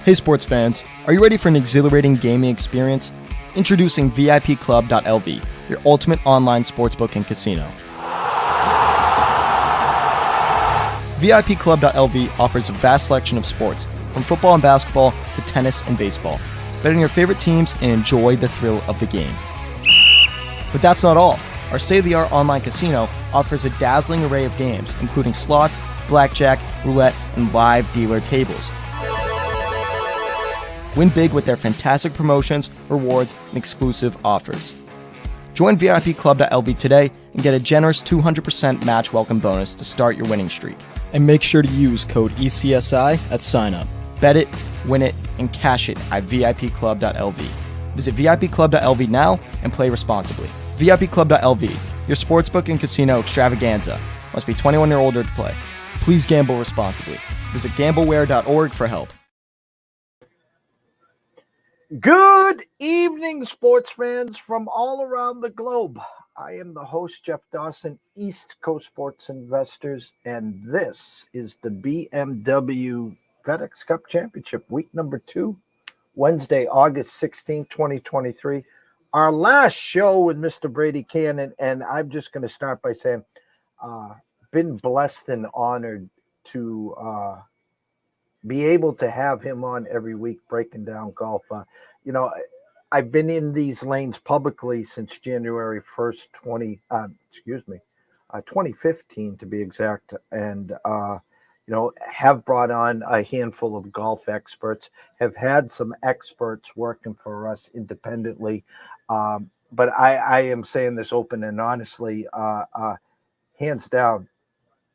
Hey sports fans, are you ready for an exhilarating gaming experience? Introducing VIPclub.lv, your ultimate online sportsbook and casino. VIPclub.lv offers a vast selection of sports, from football and basketball to tennis and baseball. Bet on your favorite teams and enjoy the thrill of the game. But that's not all. Our state-of-the-art online casino offers a dazzling array of games, including slots, blackjack, roulette, and live dealer tables. Win big with their fantastic promotions, rewards, and exclusive offers. Join VIPclub.lv today and get a generous 200% match welcome bonus to start your winning streak. And make sure to use code ECSI at sign-up. Bet it, win it, and cash it at VIPclub.lv. Visit VIPclub.lv now and play responsibly. VIPclub.lv, your sportsbook and casino extravaganza. Must be 21 or older to play. Please gamble responsibly. Visit gambleware.org for help. Good evening, sports fans from all around the globe. I am the host, Jeff Dawson, East Coast Sports Investors, and this is the BMW FedEx Cup Championship, week number 2, Wednesday, August 16, 2023. Our last show with Mr. Brady Kannon, and I'm just going to start by saying, been blessed and honored to be able to have him on every week breaking down golf. I've been in these lanes publicly since January 1st, 2015 to be exact, and have brought on a handful of golf experts, have had some experts working for us independently, but I am saying this open and honestly, hands down,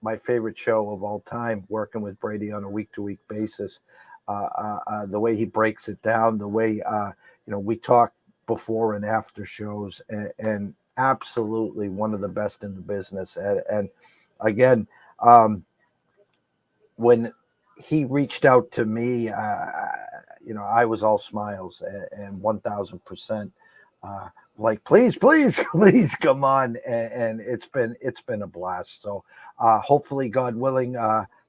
my favorite show of all time, working with Brady on a week-to-week basis. The way he breaks it down, the way we talk before and after shows, and absolutely one of the best in the business. And again, when he reached out to me, I was all smiles and 1,000%. Like, please come on. And it's been a blast. So hopefully, God willing,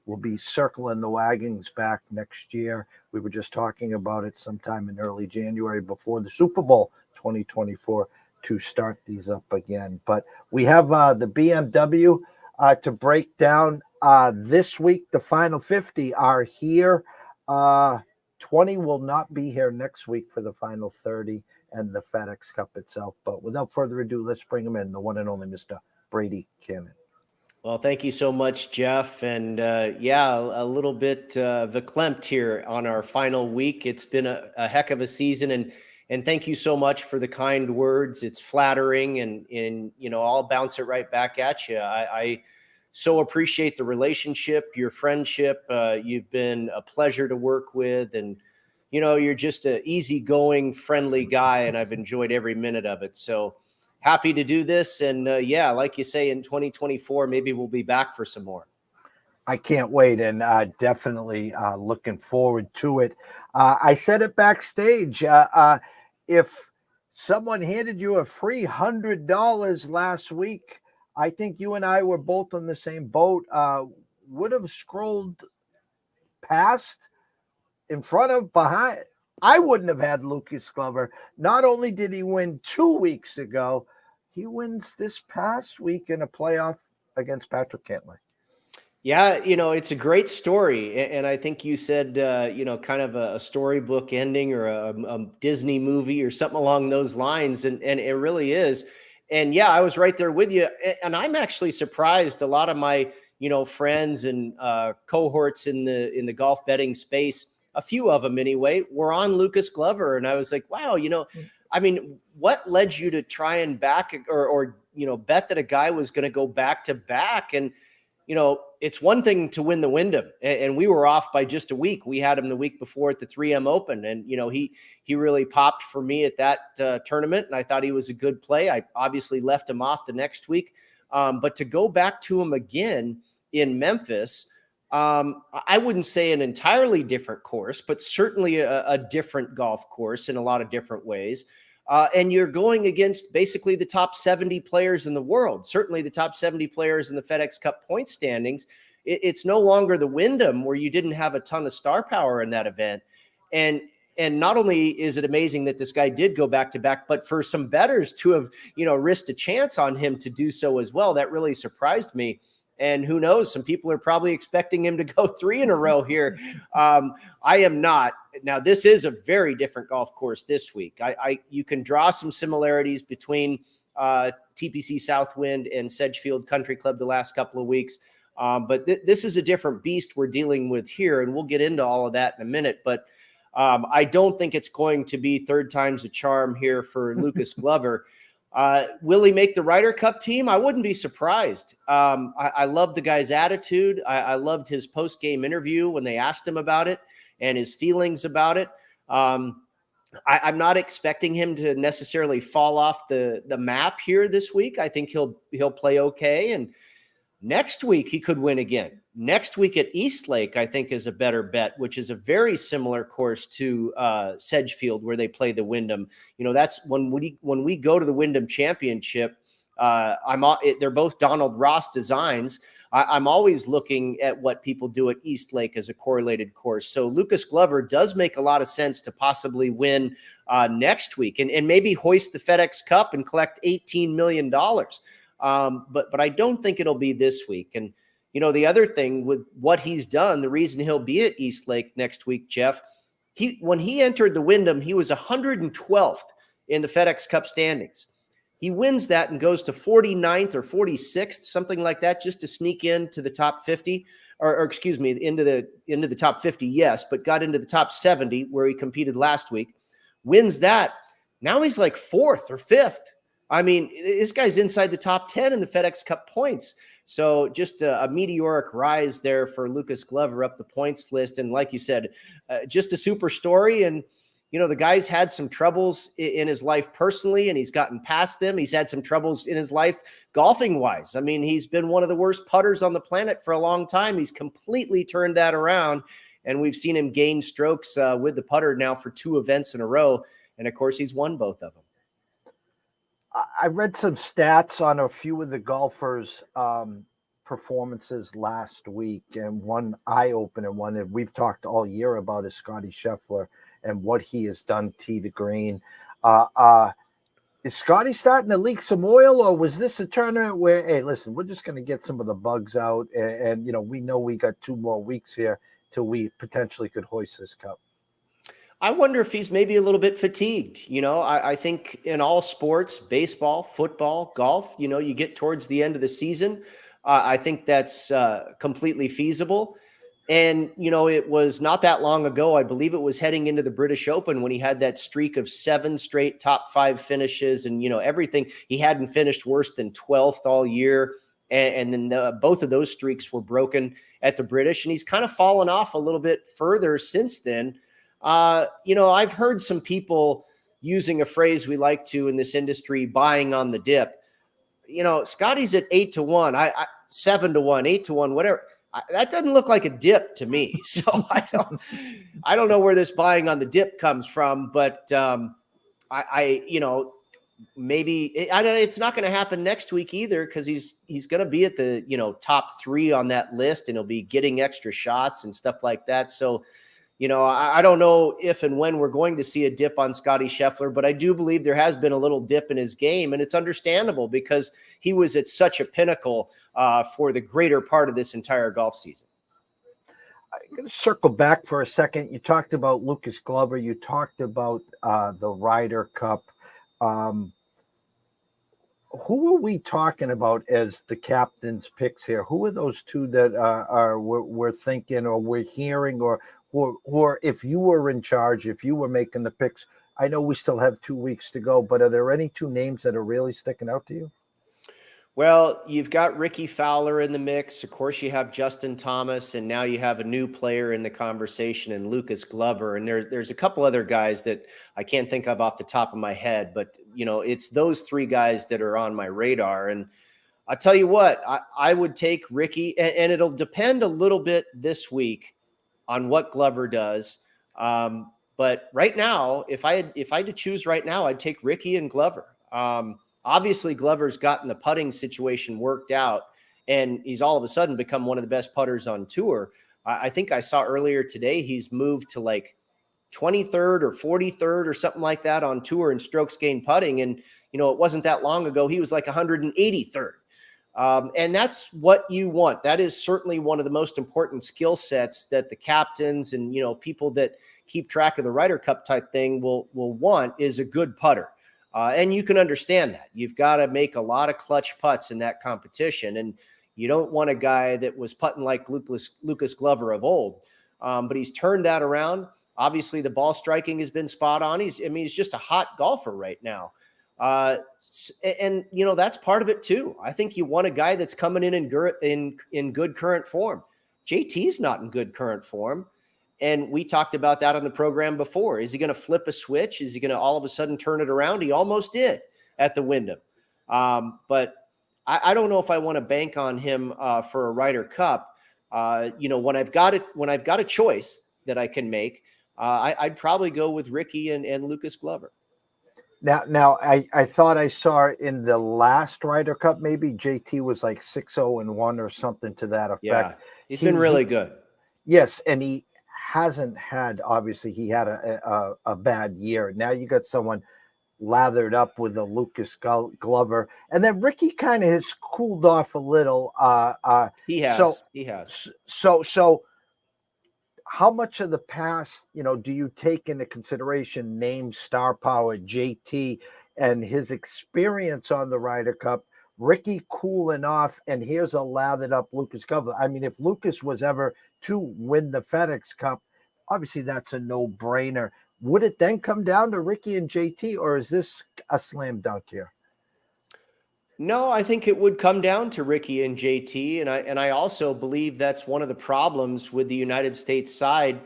we'll be circling the wagons back next year. We were just talking about it sometime in early January before the Super Bowl 2024 to start these up again. But we have the BMW to break down this week. The final 50 are here. 20 will not be here next week for the final 30 and the FedEx Cup itself. But without further ado, let's bring him in, the one and only Mr. Brady Kannon. Well, thank you so much, Jeff. And a little bit verklempt here on our final week. It's been a heck of a season, and thank you so much for the kind words. It's flattering, and I'll bounce it right back at you. I so appreciate the relationship, your friendship. You've been a pleasure to work with, and you're just an easygoing, friendly guy, and I've enjoyed every minute of it. So happy to do this. And like you say, in 2024, maybe we'll be back for some more. I can't wait, and definitely looking forward to it. I said it backstage. If someone handed you a free $100 last week, I think you and I were both on the same boat. Would have scrolled past, in front of, behind. I wouldn't have had Lucas Glover. Not only did he win 2 weeks ago, he wins this past week in a playoff against Patrick Cantlay. Yeah, it's a great story. And I think you said, kind of a storybook ending or a Disney movie or something along those lines. And it really is. And yeah, I was right there with you. And I'm actually surprised. A lot of my, friends and cohorts in the golf betting space, a few of them anyway, were on Lucas Glover. And I was like, wow, what led you to try and back or bet that a guy was going to go back to back? And, it's one thing to win the Wyndham, and we were off by just a week. We had him the week before at the 3M Open, and, he really popped for me at that tournament, and I thought he was a good play. I obviously left him off the next week, but to go back to him again in Memphis, I wouldn't say an entirely different course, but certainly a different golf course in a lot of different ways. And you're going against basically the top 70 players in the world, certainly the top 70 players in the FedEx Cup point standings. It's no longer the Wyndham where you didn't have a ton of star power in that event. And not only is it amazing that this guy did go back to back, but for some bettors to have, risked a chance on him to do so as well, that really surprised me. And who knows, some people are probably expecting him to go 3 in a row here. I am not. Now, this is a very different golf course this week. You can draw some similarities between TPC Southwind and Sedgefield Country Club the last couple of weeks. But this is a different beast we're dealing with here, and we'll get into all of that in a minute. But I don't think it's going to be third time's a charm here for Lucas Glover. Will he make the Ryder Cup team? I wouldn't be surprised. I love the guy's attitude. I loved his post-game interview when they asked him about it and his feelings about it. I'm not expecting him to necessarily fall off the map here this week. I think he'll play okay. And next week he could win again. Next week at Eastlake, I think, is a better bet, which is a very similar course to Sedgefield, where they play the Wyndham. That's when we go to the Wyndham Championship. They're both Donald Ross designs. I'm always looking at what people do at Eastlake as a correlated course. So Lucas Glover does make a lot of sense to possibly win next week and maybe hoist the FedEx Cup and collect $18 million. But I don't think it'll be this week. And the other thing with what he's done, the reason he'll be at Eastlake next week, Jeff, when he entered the Wyndham, he was 112th in the FedEx Cup standings. He wins that and goes to 49th or 46th, something like that, just to sneak into the top 50, or excuse me, into the top 50, yes, but got into the top 70 where he competed last week. Wins that. Now he's like 4th or 5th. I mean, this guy's inside the top 10 in the FedEx Cup points. So just a meteoric rise there for Lucas Glover up the points list. And like you said, just a super story. And, the guy's had some troubles in his life personally, and he's gotten past them. He's had some troubles in his life golfing wise. I mean, he's been one of the worst putters on the planet for a long time. He's completely turned that around. And we've seen him gain strokes with the putter now for 2 events in a row. And of course, he's won both of them. I read some stats on a few of the golfers' performances last week, and one eye-opener one that we've talked all year about is Scotty Scheffler and what he has done tee to green. Is Scotty starting to leak some oil, or was this a tournament where, hey, listen, we're just going to get some of the bugs out, and we know we got 2 more weeks here till we potentially could hoist this cup? I wonder if he's maybe a little bit fatigued. I think in all sports, baseball, football, golf, you get towards the end of the season. I think that's completely feasible. And, it was not that long ago, I believe it was heading into the British Open when he had that streak of 7 straight top 5 finishes and, everything. He hadn't finished worse than 12th all year. And then both of those streaks were broken at the British. And he's kind of fallen off a little bit further since then. I've heard some people using a phrase we like to in this industry, buying on the dip. Scotty's at 8-1, 7-1, 8-1, whatever. That doesn't look like a dip to me. So I don't know where this buying on the dip comes from, but maybe I don't know. It's not going to happen next week either, because he's going to be at the top 3 on that list, and he'll be getting extra shots and stuff like that. So. I don't know if and when we're going to see a dip on Scotty Scheffler, but I do believe there has been a little dip in his game, and it's understandable because he was at such a pinnacle for the greater part of this entire golf season. I'm going to circle back for a second. You talked about Lucas Glover. You talked about the Ryder Cup. Who are we talking about as the captain's picks here? Who are those 2 that we're thinking or we're hearing, or if you were in charge, if you were making the picks? I know we still have 2 weeks to go, but are there any 2 names that are really sticking out to you? Well, you've got Ricky Fowler in the mix. Of course, you have Justin Thomas, and now you have a new player in the conversation in Lucas Glover. And there's a couple other guys that I can't think of off the top of my head, but it's those 3 guys that are on my radar. And I'll tell you what, I would take Ricky, and it'll depend a little bit this week on what Glover does. But right now, if I had to choose right now, I'd take Ricky and Glover. Obviously, Glover's gotten the putting situation worked out, and he's all of a sudden become one of the best putters on tour. I think I saw earlier today he's moved to like 23rd or 43rd or something like that on tour in strokes gained putting. And, you know, it wasn't that long ago, he was like 183rd. And that's what you want. That is certainly one of the most important skill sets that the captains and, you know, people that keep track of the Ryder Cup type thing will want, is a good putter. And you can understand that. You've got to make a lot of clutch putts in that competition. And you don't want a guy that was putting like Lucas Glover of old. But he's turned that around. Obviously, the ball striking has been spot on. He's just a hot golfer right now. And you know, that's part of it too. I think you want a guy that's coming in good current form. JT's not in good current form. And we talked about that on the program before. Is he going to flip a switch? Is he going to all of a sudden turn it around? He almost did at the Wyndham. But I don't know if I want to bank on him for a Ryder Cup. You know, when I've got a choice that I can make, I'd probably go with Ricky and Lucas Glover. Now, I thought I saw in the last Ryder Cup, maybe JT was like 6-0-1 or something to that effect. Yeah, he's been really good. Yes, and he hasn't had, obviously, he had a bad year. Now you got someone lathered up with a Lucas Glover, and then Ricky kind of has cooled off a little. He has. So how much of the past, you know, do you take into consideration name, star power, JT, and his experience on the Ryder Cup, Ricky cooling off, and here's a lathered up Lucas Glover? I mean, if Lucas was ever to win the FedEx Cup, obviously that's a no-brainer. Would it then come down to Ricky and JT, or is this a slam dunk here? No, I think it would come down to Ricky and JT. And I also believe that's one of the problems with the United States side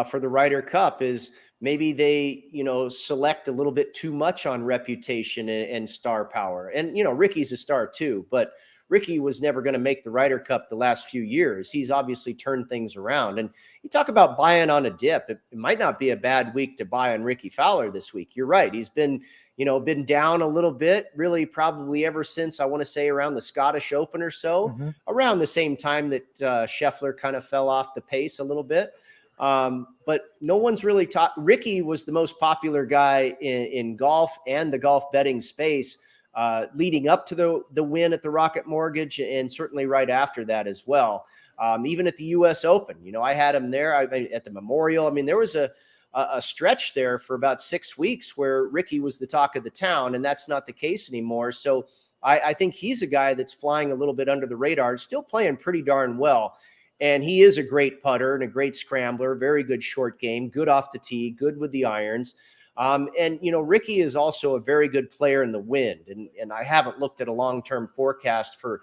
for the Ryder Cup is maybe they, you know, select a little bit too much on reputation and star power. And, you know, Ricky's a star too, but Ricky was never going to make the Ryder Cup the last few years. He's obviously turned things around. And you talk about buying on a dip. It might not be a bad week to buy on Ricky Fowler this week. You're right. He's been down a little bit, really probably ever since, I want to say, around the Scottish Open or so, around the same time that Scheffler kind of fell off the pace a little bit. But no one's really taught. Ricky was the most popular guy in golf and the golf betting space leading up to the win at the Rocket Mortgage, and certainly right after that as well. Even at the U.S. Open, you know, I had him there at the Memorial. I mean, there was a stretch there for about 6 weeks where Ricky was the talk of the town, and that's not the case anymore. So I think he's a guy that's flying a little bit under the radar, still playing pretty darn well. And he is a great putter and a great scrambler, very good short game, good off the tee, good with the irons. And, you know, Ricky is also a very good player in the wind. And I haven't looked at a long-term forecast for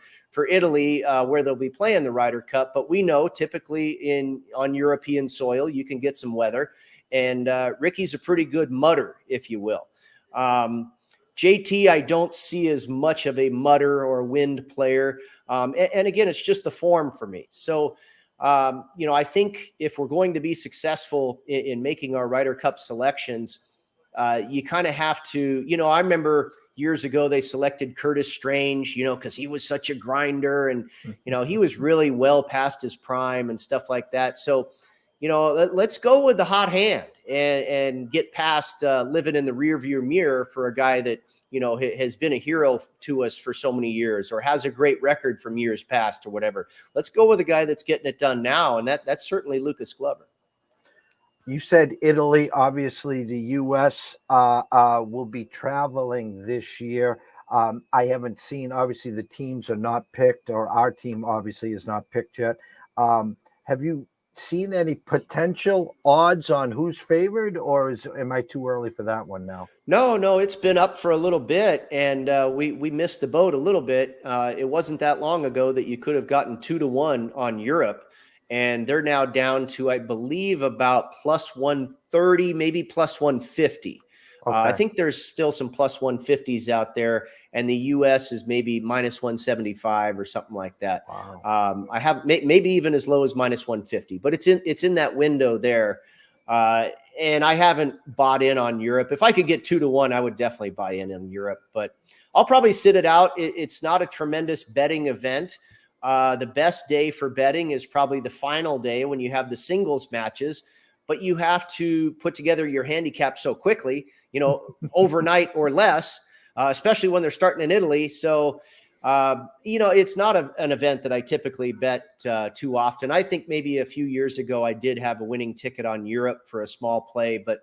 Italy where they'll be playing the Ryder Cup, but we know typically on European soil, you can get some weather. And Ricky's a pretty good mutter, if you will. JT, I don't see as much of a mutter or wind player. And again, it's just the form for me. So, you know, I think if we're going to be successful in making our Ryder Cup selections, you kind of have to, you know, I remember years ago they selected Curtis Strange, you know, because he was such a grinder and, you know, he was really well past his prime and stuff like that. So, you know, let's go with the hot hand and get past living in the rearview mirror for a guy that, you know, has been a hero to us for so many years or has a great record from years past or whatever. Let's go with a guy that's getting it done now. And that's certainly Lucas Glover. You said Italy. Obviously, the U.S. Will be traveling this year. I haven't seen, obviously, the teams are not picked, or our team obviously is not picked yet. Have you seen any potential odds on who's favored, or am I too early for that one now? No, it's been up for a little bit, and we missed the boat a little bit. It wasn't that long ago that you could have gotten 2-1 on Europe, and they're now down to, I believe, about plus 130, maybe plus 150. Okay. I think there's still some plus 150s out there, and the U.S. is maybe minus 175 or something like that. Wow. I have maybe even as low as minus 150, but it's in that window there. And I haven't bought in on Europe. If I could get 2-1, I would definitely buy in on Europe, but I'll probably sit it out. It's not a tremendous betting event. The best day for betting is probably the final day when you have the singles matches. but you have to put together your handicap so quickly, overnight or less, especially when they're starting in Italy. So, it's not an event that I typically bet too often. I think maybe a few years ago, I did have a winning ticket on Europe for a small play, but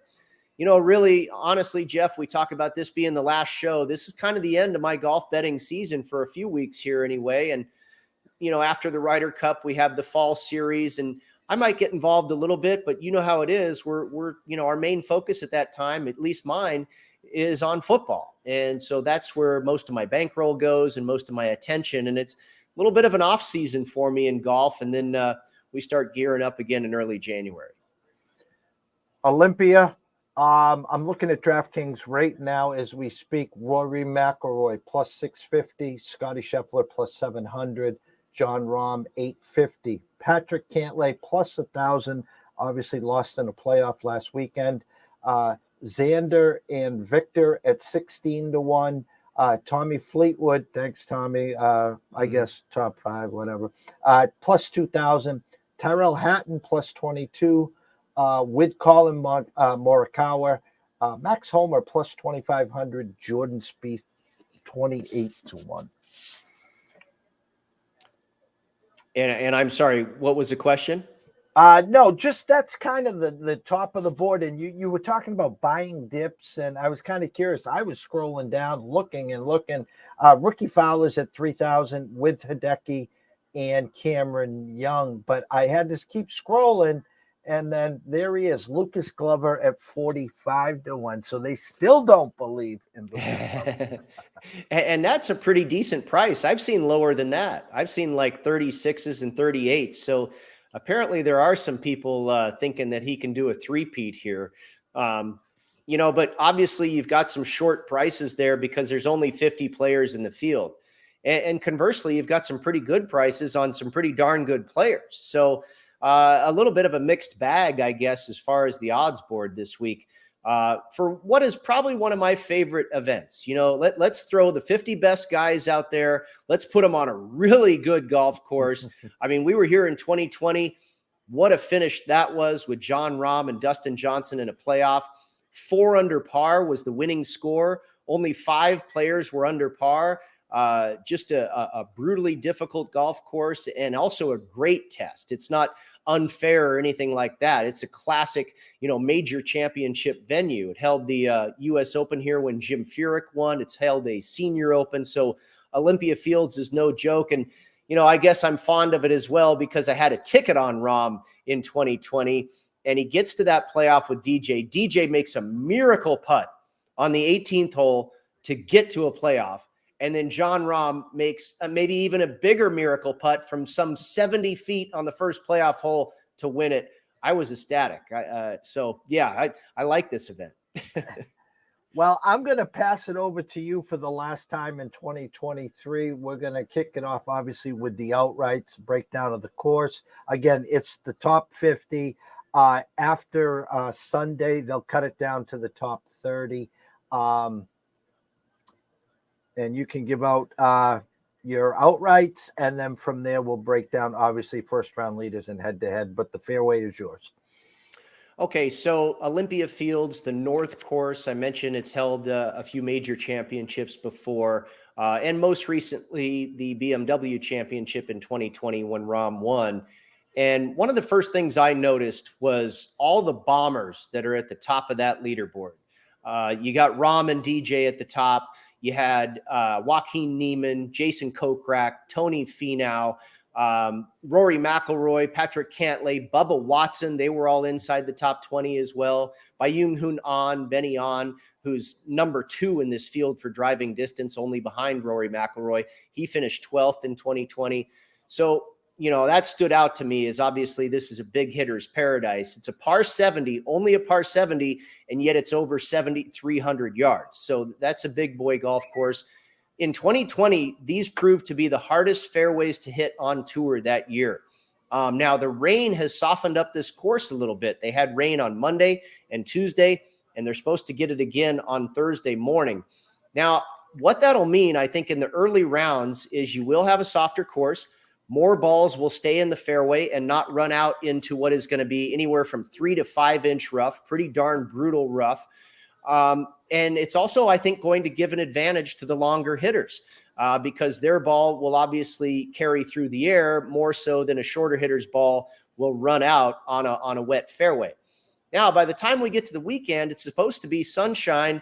really, honestly, Jeff, we talk about this being the last show. This is kind of the end of my golf betting season for a few weeks here anyway. And, after the Ryder Cup, we have the fall series, and I might get involved a little bit, but you know how it is. We're our main focus at that time, at least mine, is on football. And so that's where most of my bankroll goes and most of my attention. And it's a little bit of an off season for me in golf. And then we start gearing up again in early January. Olympia. I'm looking at DraftKings right now as we speak. Rory McIlroy plus 650, Scotty Scheffler plus 700, John Rahm 850, Patrick Cantlay plus 1,000. Obviously lost in a playoff last weekend. Xander and Victor at 16-1. Tommy Fleetwood, thanks Tommy. I guess top 5, whatever. Plus 2,000. Tyrell Hatton plus 22. With Colin Morikawa, Max Homer plus 2,500, Jordan Spieth 28-1. And I'm sorry, what was the question? No, just that's kind of the top of the board. And you were talking about buying dips, and I was kind of curious. I was scrolling down, looking. Rookie Fowler's at 3,000 with Hideki and Cameron Young, but I had to keep scrolling. And then there he is, Lucas Glover at 45-1. So they still don't believe in Lucas. And that's a pretty decent price. I've seen lower than that. I've seen like 36s and 38s. So apparently there are some people thinking that he can do a three-peat here. But obviously you've got some short prices there because there's only 50 players in the field. And conversely, you've got some pretty good prices on some pretty darn good players. So a little bit of a mixed bag, I guess, as far as the odds board this week for what is probably one of my favorite events. Let's throw the 50 best guys out there. Let's put them on a really good golf course. I mean, we were here in 2020. What a finish that was with John Rahm and Dustin Johnson in a playoff. 4 under par was the winning score. Only 5 players were under par. Just a brutally difficult golf course and also a great test. It's not unfair or anything like that. It's a classic, major championship venue. It held the U.S. Open here when Jim Furyk won. It's held a Senior Open. So Olympia Fields is no joke. And, I guess I'm fond of it as well because I had a ticket on Rahm in 2020 and he gets to that playoff with DJ. DJ makes a miracle putt on the 18th hole to get to a playoff. And then John Rahm makes maybe even a bigger miracle putt from some 70 feet on the first playoff hole to win it. I was ecstatic. I like this event. Well, I'm going to pass it over to you for the last time in 2023. We're going to kick it off, obviously, with the outrights, breakdown of the course. Again, it's the top 50. After Sunday, they'll cut it down to the top 30. And you can give out your outrights, and then from there we'll break down, obviously, first-round leaders and head-to-head, but the fairway is yours. Okay, so Olympia Fields, the North Course, I mentioned it's held a few major championships before, and most recently the BMW Championship in 2020 when Rahm won. And one of the first things I noticed was all the bombers that are at the top of that leaderboard. You got Rahm and DJ at the top. You had Joaquin Niemann, Jason Kokrak, Tony Finau, Rory McIlroy, Patrick Cantlay, Bubba Watson. They were all inside the top 20 as well. Byung Hun An, Benny An, who's number 2 in this field for driving distance, only behind Rory McIlroy. He finished 12th in 2020. So, that stood out to me as obviously this is a big hitter's paradise. It's a par 70, only a par 70, and yet it's over 7,300 yards. So that's a big boy golf course. In 2020, these proved to be the hardest fairways to hit on tour that year. Now, the rain has softened up this course a little bit. They had rain on Monday and Tuesday, and they're supposed to get it again on Thursday morning. Now, what that'll mean, I think, in the early rounds is you will have a softer course. more balls will stay in the fairway and not run out into what is going to be anywhere from 3 to 5 inch rough, pretty darn brutal rough. And it's also, I think, going to give an advantage to the longer hitters because their ball will obviously carry through the air more so than a shorter hitter's ball will run out on a wet fairway. Now, by the time we get to the weekend, it's supposed to be sunshine,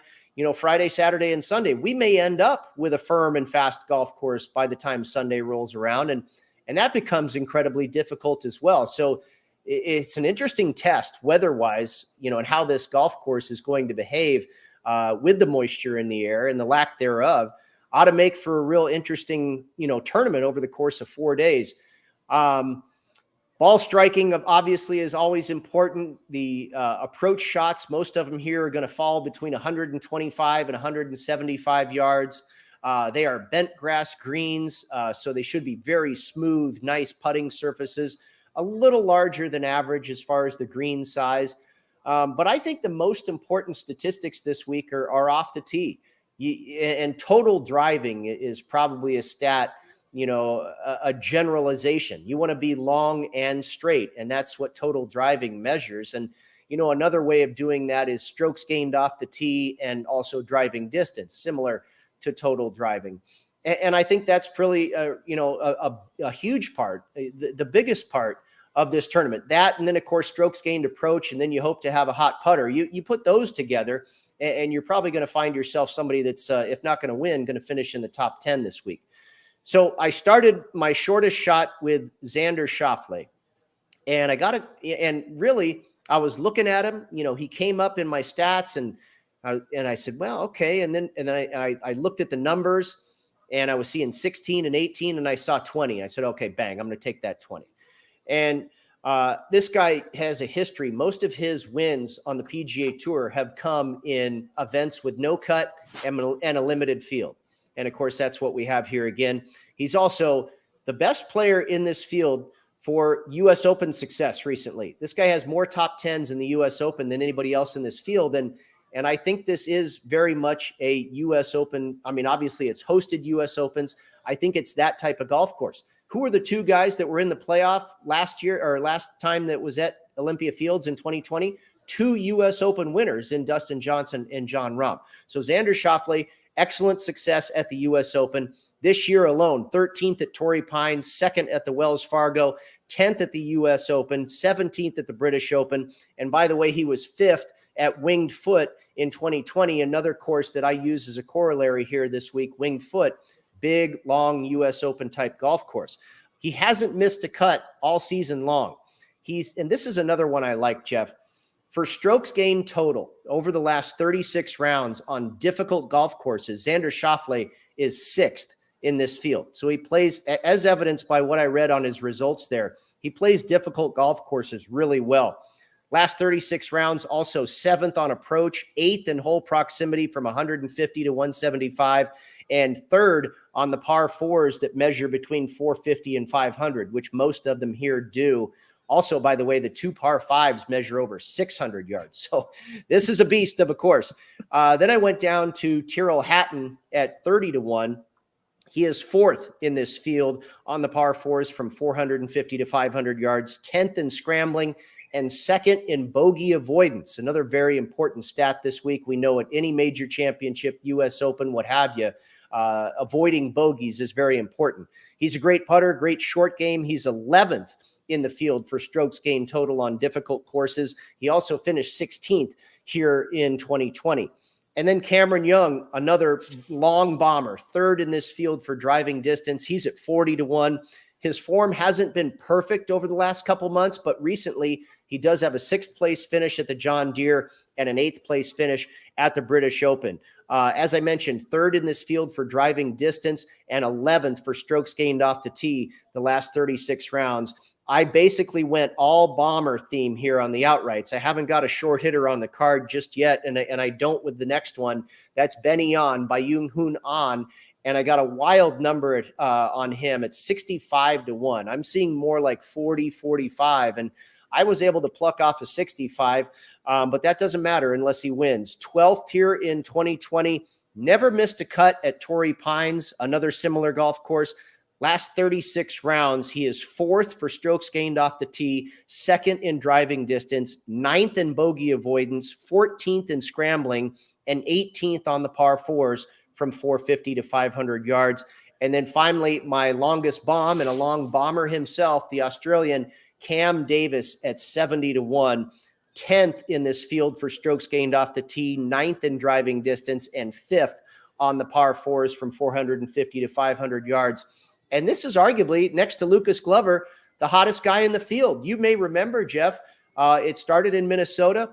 Friday, Saturday, and Sunday. We may end up with a firm and fast golf course by the time Sunday rolls around. And that becomes incredibly difficult as well. So it's an interesting test weather-wise, and how this golf course is going to behave with the moisture in the air and the lack thereof. Ought to make for a real interesting, tournament over the course of 4 days. Ball striking obviously is always important. The approach shots, most of them here are going to fall between 125 and 175 yards. They are bent grass greens, so they should be very smooth, nice putting surfaces, a little larger than average as far as the green size. But I think the most important statistics this week are off the tee. And total driving is probably a stat, a generalization. You want to be long and straight, and that's what total driving measures. And, another way of doing that is strokes gained off the tee and also driving distance, similar to total driving. And I think that's really, a huge part, the biggest part of this tournament. That, and then of course, strokes gained approach, and then you hope to have a hot putter. You put those together, and you're probably going to find yourself somebody that's, if not going to win, going to finish in the top 10 this week. So I started my shortest shot with Xander Schauffele, and I was looking at him. He came up in my stats, and I said, well, okay. And then I looked at the numbers, and I was seeing 16 and 18, and I saw 20. I said, okay, bang, I'm going to take that 20. And this guy has a history. Most of his wins on the PGA Tour have come in events with no cut and a limited field. And of course, that's what we have here again. He's also the best player in this field for U.S. Open success recently. This guy has more top 10s in the U.S. Open than anybody else in this field. And I think this is very much a U.S. Open. I mean, obviously, it's hosted U.S. Opens. I think it's that type of golf course. Who are the two guys that were in the playoff last time that was at Olympia Fields in 2020? Two U.S. Open winners in Dustin Johnson and Jon Rahm. So Xander Schauffele, excellent success at the U.S. Open. This year alone, 13th at Torrey Pines, 2nd at the Wells Fargo, 10th at the U.S. Open, 17th at the British Open. And by the way, he was 5th at Winged Foot in 2020, another course that I use as a corollary here this week, Winged Foot. Big, long U.S. Open type golf course. He hasn't missed a cut all season long. And this is another one I like, Jeff. For strokes gained total over the last 36 rounds on difficult golf courses, Xander Schauffele is 6th in this field. So he plays, as evidenced by what I read on his results there, he plays difficult golf courses really well. Last 36 rounds, also 7th on approach, 8th in hole proximity from 150 to 175, and 3rd on the par fours that measure between 450 and 500, which most of them here do. Also, by the way, the 2 par fives measure over 600 yards. So this is a beast of a course. Then I went down to Tyrrell Hatton at 30 to 1. He is 4th in this field on the par fours from 450 to 500 yards, 10th in scrambling, and 2nd in bogey avoidance. Another very important stat this week. We know at any major championship, U.S. Open, what have you, avoiding bogeys is very important. He's a great putter, great short game. He's 11th in the field for strokes gained total on difficult courses. He also finished 16th here in 2020. And then Cameron Young, another long bomber, 3rd in this field for driving distance. He's at 40 to 1. His form hasn't been perfect over the last couple months, but recently he does have a 6th place finish at the John Deere and an 8th place finish at the British Open. As I mentioned, 3rd in this field for driving distance and 11th for strokes gained off the tee the last 36 rounds. I basically went all bomber theme here on the outrights. I haven't got a short hitter on the card just yet, and I don't with the next one. That's Benny On by Young Hoon An, and I got a wild number on him at 65 to 1. I'm seeing more like 40, 45, and I was able to pluck off a 65, but that doesn't matter unless he wins. 12th here in 2020, never missed a cut at Torrey Pines, another similar golf course. Last 36 rounds, he is 4th for strokes gained off the tee, 2nd in driving distance, 9th in bogey avoidance, 14th in scrambling, and 18th on the par 4s from 450 to 500 yards. And then finally, my longest bomb, and a long bomber himself, the Australian Cam Davis at 70-1, 10th in this field for strokes gained off the tee, 9th in driving distance, and 5th on the par 4s from 450 to 500 yards. And this is arguably, next to Lucas Glover, the hottest guy in the field. You may remember, Jeff, it started in Minnesota.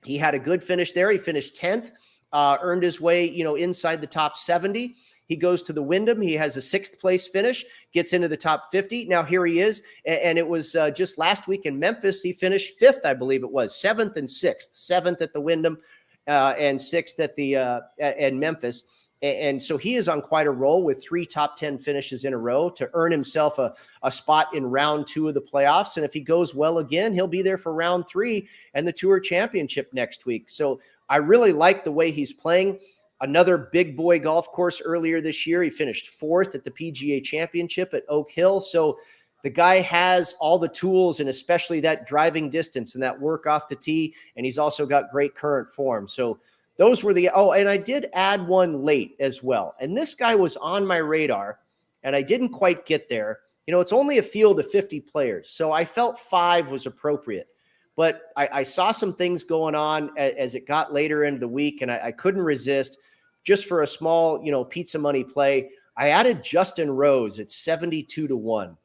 He had a good finish there. He finished 10th, earned his way, inside the top 70. He goes to the Wyndham. He has a 6th place finish, gets into the top 50. Now here he is. And it was just last week in Memphis. He finished 5th, I believe it was, 7th and 6th, 7th at the Wyndham and 6th at the at Memphis. And so he is on quite a roll with 3 top 10 finishes in a row to earn himself a spot in round 2 of the playoffs. And if he goes well again, he'll be there for round 3 and the Tour Championship next week. So I really like the way he's playing. Another big boy golf course earlier this year. He finished 4th at the PGA Championship at Oak Hill. So the guy has all the tools, and especially that driving distance and that work off the tee. And he's also got great current form. So those were and I did add one late as well. And this guy was on my radar, and I didn't quite get there. It's only a field of 50 players, so I felt 5 was appropriate. But I saw some things going on as it got later into the week, and I couldn't resist. Just for a small, pizza money play, I added Justin Rose at 72-1.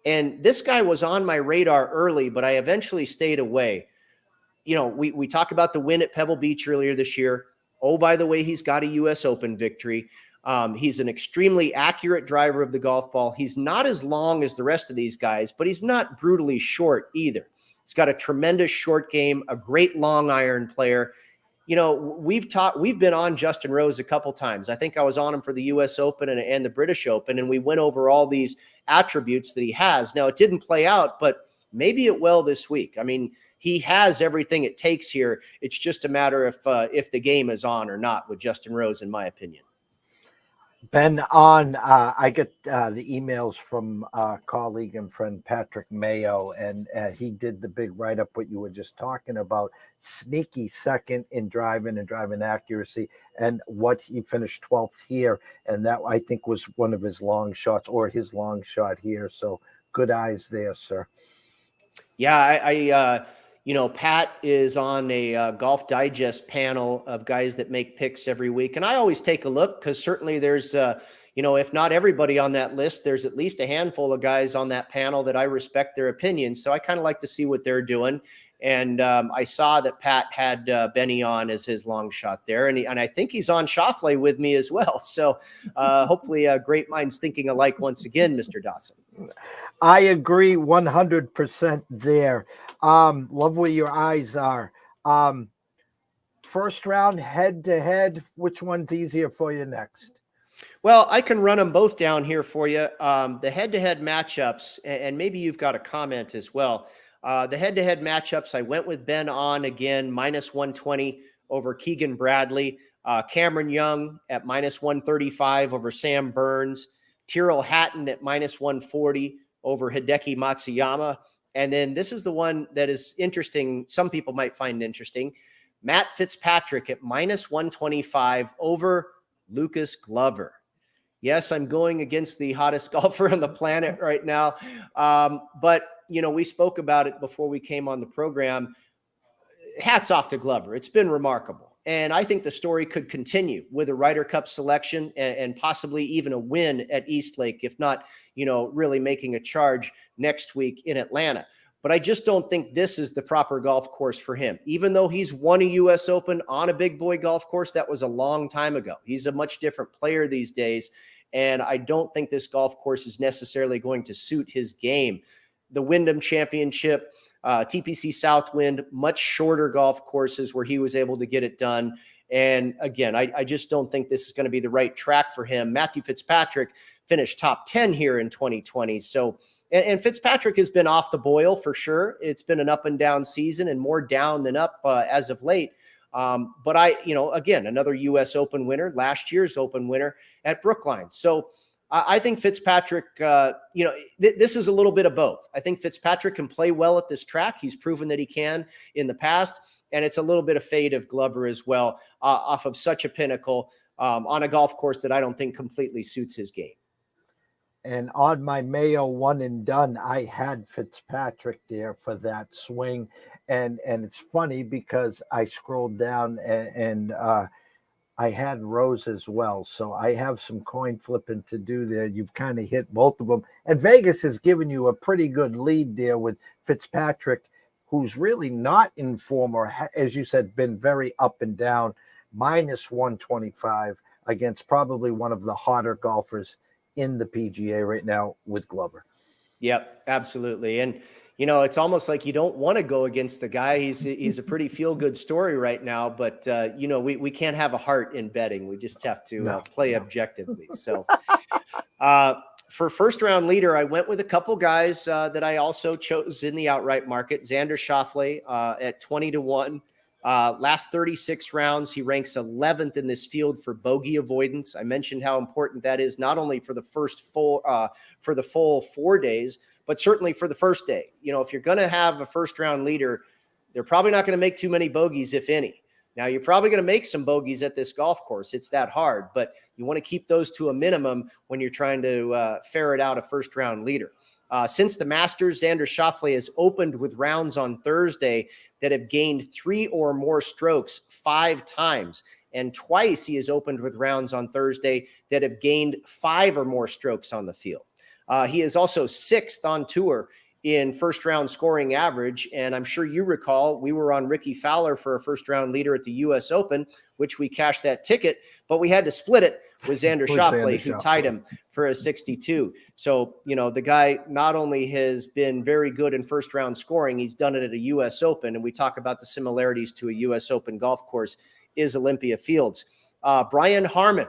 And this guy was on my radar early, but I eventually stayed away. We talk about the win at Pebble Beach earlier this year. Oh, by the way, he's got a U.S. Open victory. He's an extremely accurate driver of the golf ball. He's not as long as the rest of these guys, but he's not brutally short either. He's got a tremendous short game, a great long iron player. We've been on Justin Rose a couple times. I think I was on him for the U.S. Open and the British Open, and we went over all these attributes that he has. Now, it didn't play out, but maybe it will this week. I mean, he has everything it takes here. It's just a matter if the game is on or not with Justin Rose, in my opinion. Ben, I get the emails from colleague and friend Patrick Mayo, and he did the big write-up what you were just talking about. Sneaky second in driving and driving accuracy, and what he finished 12th here, and that I think was one of his long shots, or his long shot here. So good eyes there, sir. Yeah, Pat is on a Golf Digest panel of guys that make picks every week. And I always take a look because certainly there's, if not everybody on that list, there's at least a handful of guys on that panel that I respect their opinions. So I kind of like to see what they're doing. And I saw that Pat had Benny on as his long shot there. And I think he's on Schauffele with me as well. So hopefully great minds thinking alike once again, Mr. Dawson. I agree 100% there. Love where your eyes are. First round, head to head, which one's easier for you next? Well, I can run them both down here for you. The head-to-head matchups, and maybe you've got a comment as well. The head-to-head matchups, I went with Ben on again, -120 over Keegan Bradley. Cameron Young at -135 over Sam Burns. Tyrrell Hatton at -140 over Hideki Matsuyama. And then this is the one that is interesting. Some people might find interesting. Matt Fitzpatrick at -125 over Lucas Glover. Yes, I'm going against the hottest golfer on the planet right now. But, we spoke about it before we came on the program. Hats off to Glover. It's been remarkable. And I think the story could continue with a Ryder Cup selection and possibly even a win at Eastlake, if not, really making a charge next week in Atlanta. But I just don't think this is the proper golf course for him. Even though he's won a U.S. Open on a big boy golf course, that was a long time ago. He's a much different player these days. And I don't think this golf course is necessarily going to suit his game. The Wyndham Championship, TPC Southwind, much shorter golf courses where he was able to get it done. And again, I just don't think this is going to be the right track for him. Matthew Fitzpatrick finished top 10 here in 2020. So, and Fitzpatrick has been off the boil for sure. It's been an up and down season, and more down than up as of late. But again, another U.S. Open winner, last year's Open winner at Brookline. So I think Fitzpatrick, this is a little bit of both. I think Fitzpatrick can play well at this track. He's proven that he can in the past. And it's a little bit of fade of Glover as well, off of such a pinnacle on a golf course that I don't think completely suits his game. And on my Mayo one and done, I had Fitzpatrick there for that swing. And it's funny because I scrolled down and I had Rose as well. So I have some coin flipping to do there. You've kind of hit both of them. And Vegas has given you a pretty good lead there with Fitzpatrick, who's really not in form or, as you said, been very up and down, minus 125 against probably one of the hotter golfers in the PGA right now with Glover. Yep, absolutely. And, it's almost like you don't want to go against the guy. He's a pretty feel-good story right now, but, we can't have a heart in betting. We just have to play objectively. So for first-round leader, I went with a couple guys that I also chose in the outright market. Xander Schauffele at 20-1. Last 36 rounds, he ranks 11th in this field for bogey avoidance. I mentioned how important that is, not only for the full 4 days, but certainly for the first day. If you're going to have a first round leader, they're probably not going to make too many bogeys, if any. Now, you're probably going to make some bogeys at this golf course. It's that hard, but you want to keep those to a minimum when you're trying to ferret out a first round leader. Since the Masters, Xander Schauffele has opened with rounds on Thursday that have gained 3 or more strokes 5 times. And twice he has opened with rounds on Thursday that have gained 5 or more strokes on the field. He is also 6th on tour in first round scoring average. And I'm sure you recall, we were on Ricky Fowler for a first round leader at the US Open, which we cashed that ticket, but we had to split it with Xander Schauffele, who tied him for a 62. So, the guy not only has been very good in first round scoring, he's done it at a US Open. And we talk about the similarities to a US Open golf course is Olympia Fields. Brian Harman.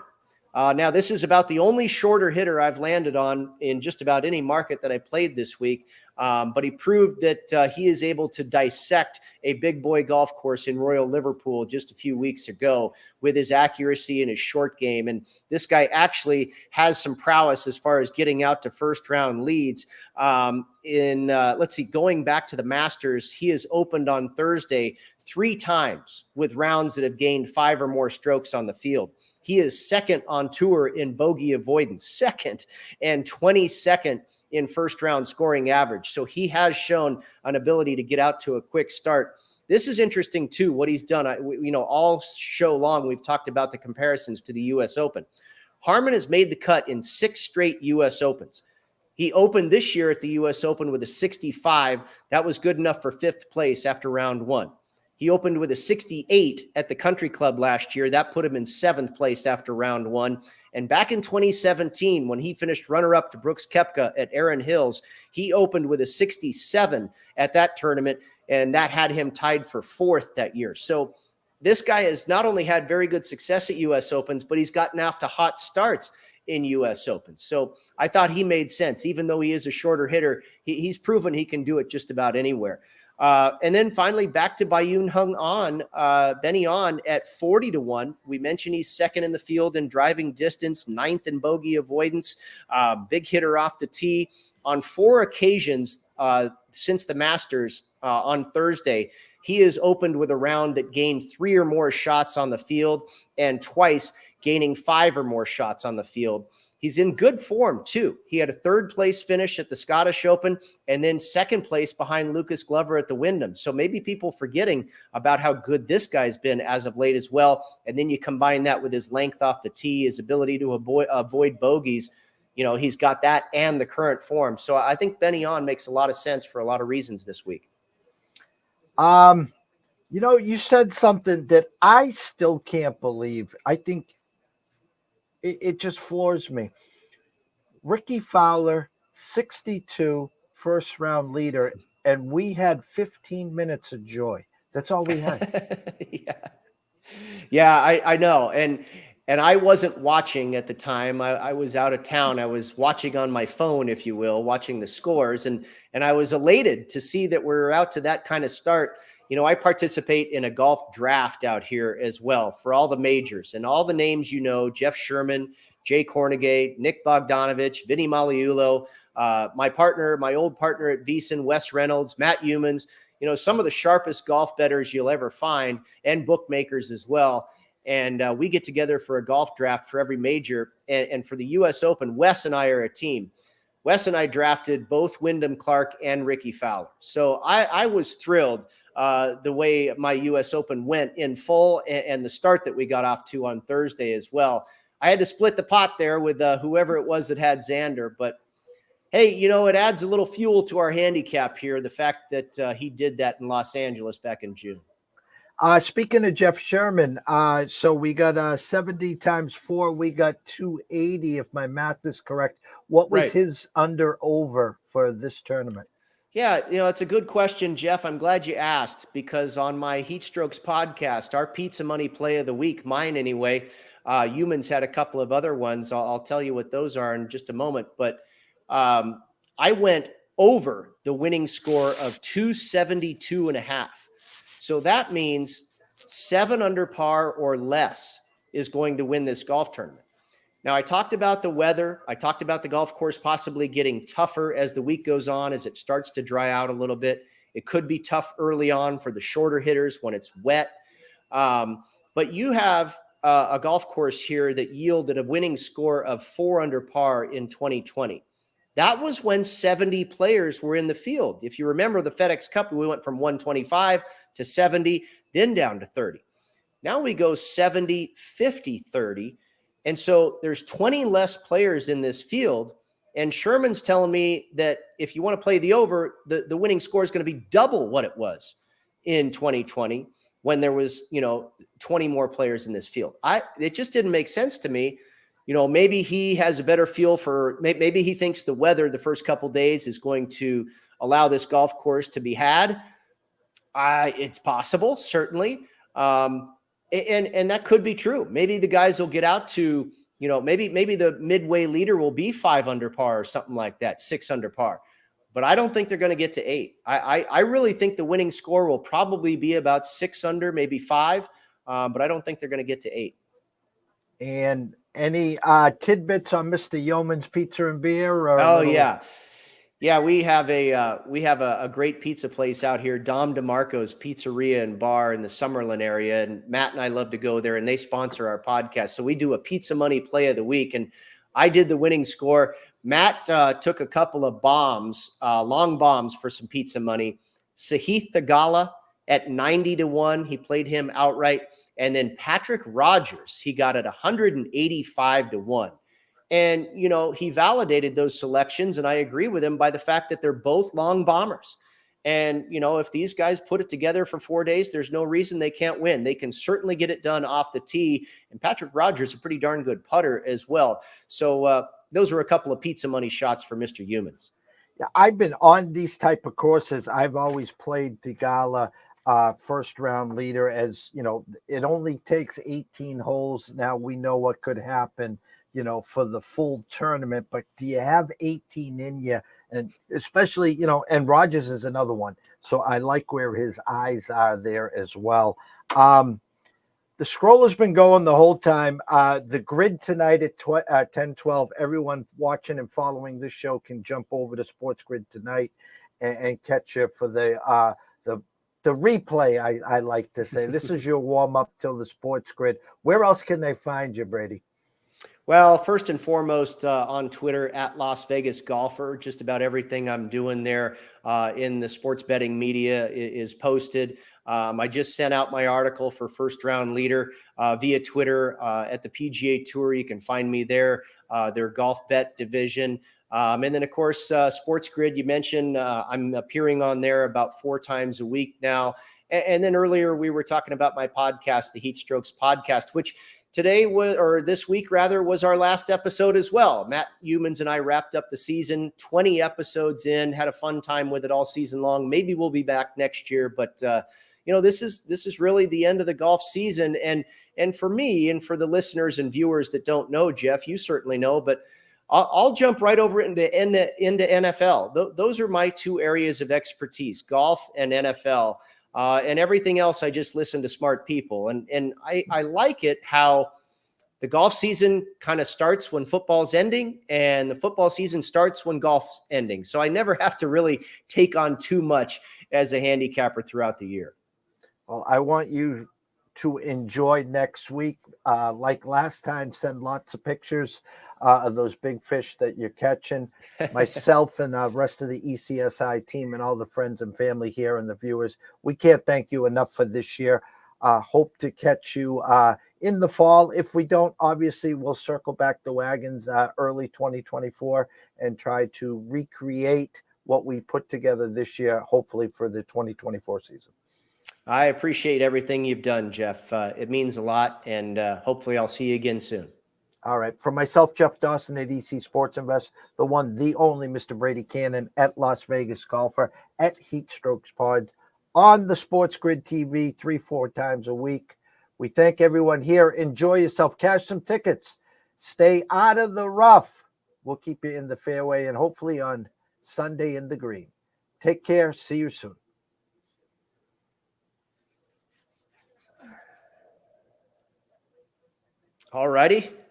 Now, this is about the only shorter hitter I've landed on in just about any market that I played this week. But he proved that he is able to dissect a big boy golf course in Royal Liverpool just a few weeks ago with his accuracy and his short game. And this guy actually has some prowess as far as getting out to first round leads. Going back to the Masters, he has opened on Thursday 3 times with rounds that have gained 5 or more strokes on the field. He is 2nd on tour in bogey avoidance, 2nd, and 22nd in first round scoring average. So he has shown an ability to get out to a quick start. This is interesting too, what he's done. All show long, we've talked about the comparisons to the US Open. Harman has made the cut in 6 straight US Opens. He opened this year at the US Open with a 65. That was good enough for 5th place after round 1. He opened with a 68 at the Country Club last year. That put him in 7th place after round 1. And back in 2017, when he finished runner-up to Brooks Koepka at Erin Hills, he opened with a 67 at that tournament, and that had him tied for 4th that year. So this guy has not only had very good success at U.S. Opens, but he's gotten off to hot starts in U.S. Opens. So I thought he made sense. Even though he is a shorter hitter, he's proven he can do it just about anywhere. And then finally back to Bayun Hung An, Benny On at 40-1. We mentioned he's 2nd in the field in driving distance, 9th in bogey avoidance, big hitter off the tee. On 4 occasions since the Masters on Thursday, he has opened with a round that gained 3 or more shots on the field, and twice gaining 5 or more shots on the field. He's in good form, too. He had a 3rd place finish at the Scottish Open and then 2nd place behind Lucas Glover at the Wyndham. So maybe people forgetting about how good this guy's been as of late as well. And then you combine that with his length off the tee, his ability to avoid bogeys. He's got that and the current form. So I think Benny On makes a lot of sense for a lot of reasons this week. You said something that I still can't believe. I think it just floors me. Ricky Fowler, 62, first round leader, and we had 15 minutes of joy. That's all we had. Yeah, I know. And I wasn't watching at the time. I was out of town. I was watching on my phone, if you will, watching the scores. And I was elated to see that we're out to that kind of start. I participate in a golf draft out here as well for all the majors and all the names, Jeff Sherman, Jay Kornegay, Nick Bogdanovich, Vinny Maliulo, my old partner at VEASAN, Wes Reynolds, Matt Humans, some of the sharpest golf bettors you'll ever find, and bookmakers as well. And we get together for a golf draft for every major. And for the U.S. Open, Wes and I are a team. Wes and I drafted both Wyndham Clark and Ricky Fowler. So I was thrilled the way my U.S. Open went in full, and the start that we got off to on Thursday as well. I had to split the pot there with whoever it was that had Xander. But, hey, it adds a little fuel to our handicap here, the fact that he did that in Los Angeles back in June. Speaking of Jeff Sherman, so we got 70 times 4. We got 280, if my math is correct. What was his under over for this tournament? Yeah, it's a good question, Jeff. I'm glad you asked, because on my Heat Strokes podcast, our Pizza Money Play of the Week, mine anyway, Humans had a couple of other ones. I'll tell you what those are in just a moment. But I went over the winning score of 272.5. So that means 7 under par or less is going to win this golf tournament. Now, I talked about the weather. I talked about the golf course possibly getting tougher as the week goes on, as it starts to dry out a little bit. It could be tough early on for the shorter hitters when it's wet. But you have a golf course here that yielded a winning score of 4 under par in 2020. That was when 70 players were in the field. If you remember the FedEx Cup, we went from 125 to 70, then down to 30. Now we go 70, 50, 30. And so there's 20 less players in this field. And Sherman's telling me that if you want to play the over, the winning score is going to be double what it was in 2020 when there was, 20 more players in this field. It just didn't make sense to me. Maybe he has a better feel for, maybe he thinks the weather the first couple days is going to allow this golf course to be had. It's possible, certainly. And that could be true. Maybe the guys will get out to, maybe the midway leader will be 5 under par or something like that, 6 under par. But I don't think they're going to get to 8. I really think the winning score will probably be about 6 under, maybe 5. But I don't think they're going to get to 8. And any tidbits on Mr. Yeoman's Pizza and Beer? Yeah, we have a great pizza place out here, Dom DeMarco's Pizzeria and Bar in the Summerlin area, and Matt and I love to go there, and they sponsor our podcast. So we do a Pizza Money Play of the Week, and I did the winning score. Matt took a couple of long bombs for some pizza money. Sahith Theegala at 90-1, he played him outright, and then Patrick Rogers, he got at 185-1. And, he validated those selections, and I agree with him by the fact that they're both long bombers. And, if these guys put it together for 4 days, there's no reason they can't win. They can certainly get it done off the tee. And Patrick Rogers is a pretty darn good putter as well. So those were a couple of pizza money shots for Mr. Humans. Yeah, I've been on these type of courses. I've always played Theegala first round leader, as, it only takes 18 holes. Now we know what could happen, for the full tournament, but do you have 18 in you? And especially, and Rogers is another one. So I like where his eyes are there as well. The scroll has been going the whole time. The grid tonight at 10:12. Everyone watching and following this show can jump over to Sports Grid tonight and catch you for the replay. I like to say this is your warm up till the Sports Grid. Where else can they find you, Brady? Well, first and foremost, on Twitter at Las Vegas Golfer. Just about everything I'm doing there in the sports betting media is posted. I just sent out my article for First Round Leader via Twitter at the PGA Tour. You can find me there, their golf bet division. And then, of course, Sports Grid, you mentioned, I'm appearing on there about 4 times a week now. And then earlier we were talking about my podcast, the Heat Strokes podcast, which this week was our last episode as well. Matt Humans and I wrapped up the season, 20 episodes in, had a fun time with it all season long. Maybe we'll be back next year, but this is really the end of the golf season. And for me and for the listeners and viewers that don't know, Jeff, you certainly know, but I'll jump right over into NFL. Those are my 2 areas of expertise, golf and NFL. And everything else, I just listen to smart people. And I like it how the golf season kind of starts when football's ending, and the football season starts when golf's ending. So I never have to really take on too much as a handicapper throughout the year. Well, I want you to enjoy next week. Like last time, send lots of pictures of those big fish that you're catching. Myself and the rest of the ECSI team and all the friends and family here and the viewers, we can't thank you enough for this year. Hope to catch you in the fall. If we don't, obviously, we'll circle back the wagons early 2024 and try to recreate what we put together this year, hopefully for the 2024 season. I appreciate everything you've done, Jeff. It means a lot, and hopefully I'll see you again soon. All right. For myself, Jeff Dawson at EC Sports Invest, the one, the only Mr. Brady Kannon at Las Vegas Golfer, at Heat Strokes Pod, on the Sports Grid TV 3-4 times a week. We thank everyone here. Enjoy yourself. Cash some tickets. Stay out of the rough. We'll keep you in the fairway and hopefully on Sunday in the green. Take care. See you soon. All righty.